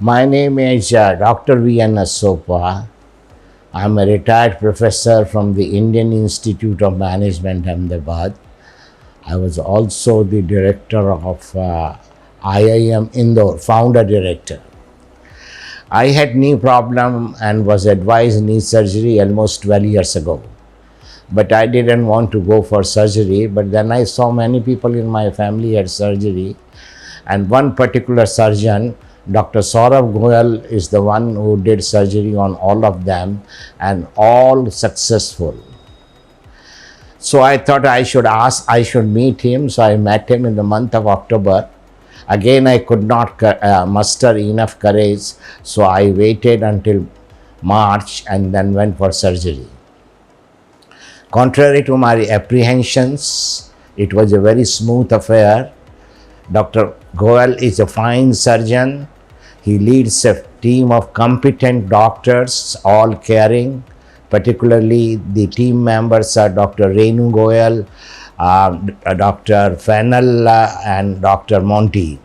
My name is Dr. Vijendra. I'm a retired professor from the Indian Institute of Management, Ahmedabad. I was also the director of IIM Indore, founder director. I had knee problem and was advised knee surgery almost 12 years ago. But I didn't want to go for surgery. But then I saw many people in my family had surgery, and one particular surgeon, Dr. Saurabh Goyal, is the one who did surgery on all of them, and all successful. So I thought I should meet him. So I met him in the month of October. Again, I could not muster enough courage, so I waited until March and then went for surgery. Contrary to my apprehensions, it was a very smooth affair. Dr. Goyal is a fine surgeon. He leads a team of competent doctors, all caring. Particularly, the team members are Dr. Renu Goyal, Dr. Fennel, and Dr. Monty.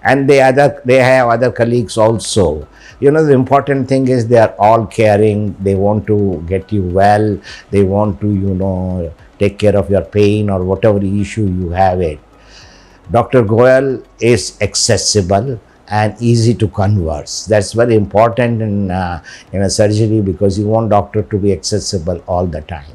And they have other colleagues also. You know, the important thing is they are all caring. They want to get you well. They want to, take care of your pain or whatever issue you have it. Dr. Goyal is accessible and easy to converse. That's very important in a surgery, because you want doctor to be accessible all the time.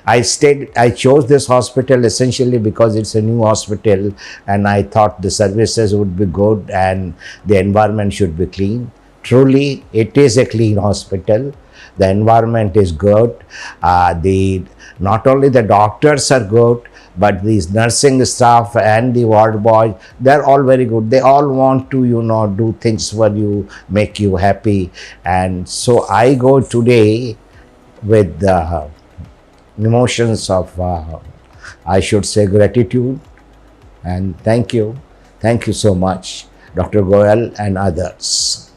I chose this hospital essentially because it's a new hospital, and I thought the services would be good and the environment should be clean. Truly, it is a clean hospital. The environment is good. Not only the doctors are good, but these nursing staff and the ward boys, they're all very good. They all want to, do things for you, make you happy. And so I go today with the emotions of, I should say, gratitude. And thank you. Thank you so much, Dr. Goyal and others.